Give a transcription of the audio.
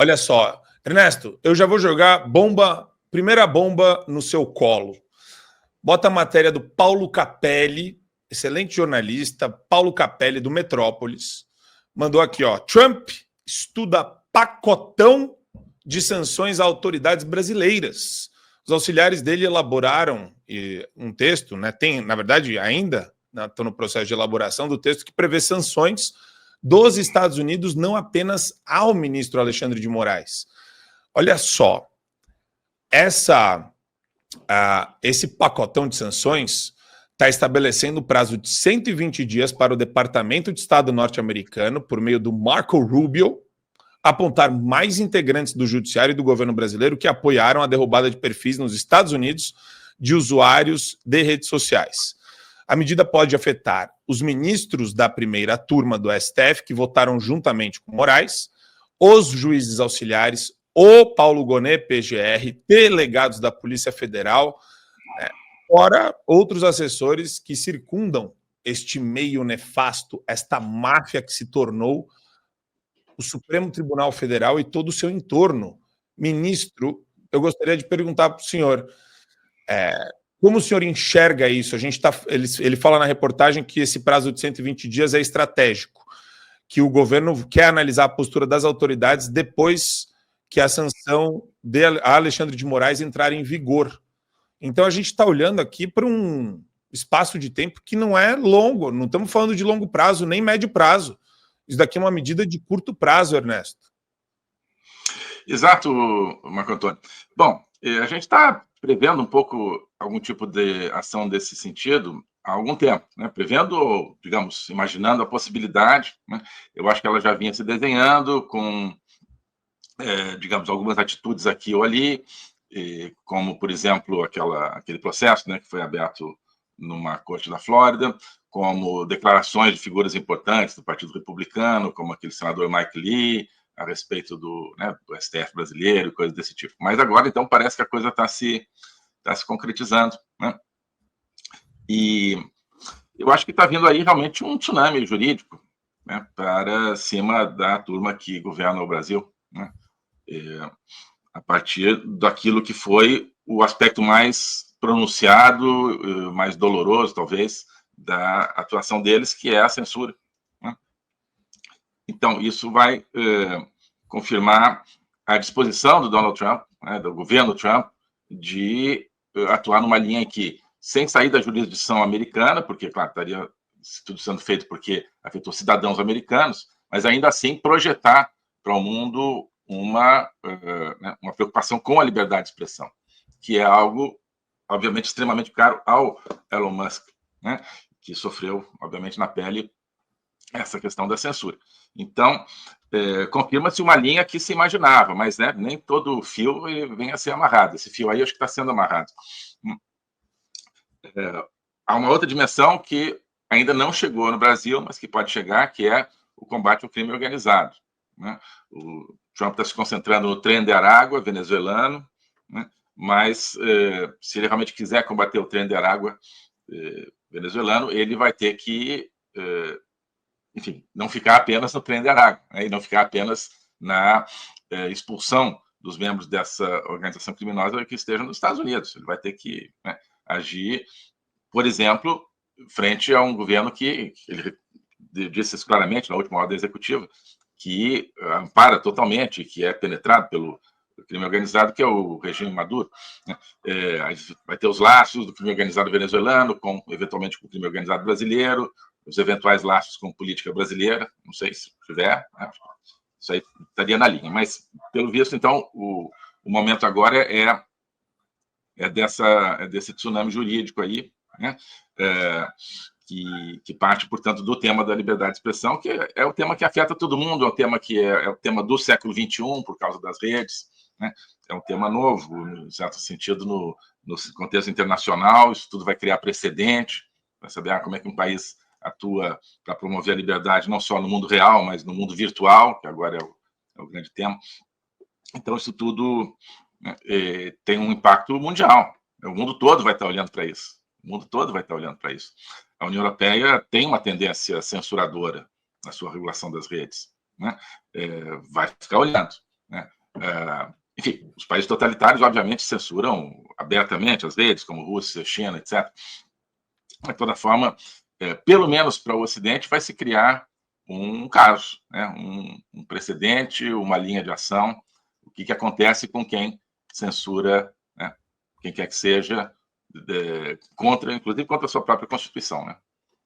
Olha só, Ernesto, eu já vou jogar primeira bomba no seu colo. Bota a matéria do Paulo Capelli, excelente jornalista, Paulo Capelli, do Metrópolis. Mandou aqui, ó. Trump estuda pacotão de sanções a autoridades brasileiras. Os auxiliares dele elaboraram um texto, né? Tem, na verdade, ainda estão no processo de elaboração do texto que prevê sanções dos Estados Unidos, não apenas ao ministro Alexandre de Moraes. Olha só, esse pacotão de sanções está estabelecendo o prazo de 120 dias para o Departamento de Estado norte-americano, por meio do Marco Rubio, apontar mais integrantes do judiciário e do governo brasileiro que apoiaram a derrubada de perfis nos Estados Unidos de usuários de redes sociais. A medida pode afetar os ministros da primeira turma do STF, que votaram juntamente com Moraes, os juízes auxiliares, o Paulo Gonet, PGR, delegados da Polícia Federal, fora outros assessores que circundam este meio nefasto, esta máfia que se tornou o Supremo Tribunal Federal e todo o seu entorno. Ministro, eu gostaria de perguntar para o senhor, como o senhor enxerga isso? Ele fala na reportagem que esse prazo de 120 dias é estratégico, que o governo quer analisar a postura das autoridades depois que a sanção de Alexandre de Moraes entrar em vigor. Então a gente está olhando aqui para um espaço de tempo que não é longo, não estamos falando de longo prazo, nem médio prazo. Isso daqui é uma medida de curto prazo, Ernesto. Exato, Marco Antônio. Bom, a gente está prevendo um pouco algum tipo de ação desse sentido há algum tempo, né? Prevendo, digamos, imaginando a possibilidade, né? Eu acho que ela já vinha se desenhando com, digamos, algumas atitudes aqui ou ali, como, por exemplo, aquele processo, né, que foi aberto numa corte da Flórida, como declarações de figuras importantes do Partido Republicano, como aquele senador Mike Lee, a respeito do STF brasileiro, coisas desse tipo. Mas agora, então, parece que a coisa está se concretizando, né? E eu acho que está vindo aí realmente um tsunami jurídico, né, para cima da turma que governa o Brasil, né? A partir daquilo que foi o aspecto mais pronunciado, mais doloroso, talvez, da atuação deles, que é a censura, né? Então, isso vai confirmar a disposição do Donald Trump, né, do governo Trump, de atuar numa linha em que, sem sair da jurisdição americana, porque, claro, estaria tudo sendo feito porque afetou cidadãos americanos, mas ainda assim projetar para o mundo uma preocupação com a liberdade de expressão, que é algo, obviamente, extremamente caro ao Elon Musk, né, que sofreu, obviamente, na pele essa questão da censura. Então, confirma-se uma linha que se imaginava, mas, né, nem todo fio vem a ser amarrado. Esse fio aí acho que está sendo amarrado. Há uma outra dimensão que ainda não chegou no Brasil, mas que pode chegar, que é o combate ao crime organizado, né? O Trump está se concentrando no Tren de Aragua venezuelano, né? Mas se ele realmente quiser combater o Tren de Aragua venezuelano, ele vai ter que, enfim, não ficar apenas no Tren de Aragua, né? E não ficar apenas na expulsão dos membros dessa organização criminosa que estejam nos Estados Unidos. Ele vai ter que, né, agir, por exemplo, frente a um governo que ele disse isso claramente na última ordem executiva, que ampara totalmente, que é penetrado pelo crime organizado, que é o regime Maduro, né? Vai ter os laços do crime organizado venezuelano, eventualmente com o crime organizado brasileiro, os eventuais laços com política brasileira, não sei se tiver, né? Isso aí estaria na linha. Mas, pelo visto, então, o momento agora é desse tsunami jurídico aí, né? Que parte, portanto, do tema da liberdade de expressão, que é o tema que afeta todo mundo, é o tema que é o tema do século XXI, por causa das redes, né? É um tema novo, em certo sentido, no contexto internacional. Isso tudo vai criar precedente, vai saber como é que um país atua para promover a liberdade, não só no mundo real, mas no mundo virtual, que agora é o grande tema. Então, isso tudo, né, tem um impacto mundial. O mundo todo vai estar olhando para isso. O mundo todo vai estar olhando para isso. A União Europeia tem uma tendência censuradora na sua regulação das redes, né? Vai ficar olhando, né? Enfim, os países totalitários, obviamente, censuram abertamente as redes, como Rússia, China, etc. De toda forma, pelo menos para o Ocidente, vai se criar um caso, né? um precedente, uma linha de ação. O que acontece com quem censura, né? Quem quer que seja, inclusive contra a sua própria Constituição, né?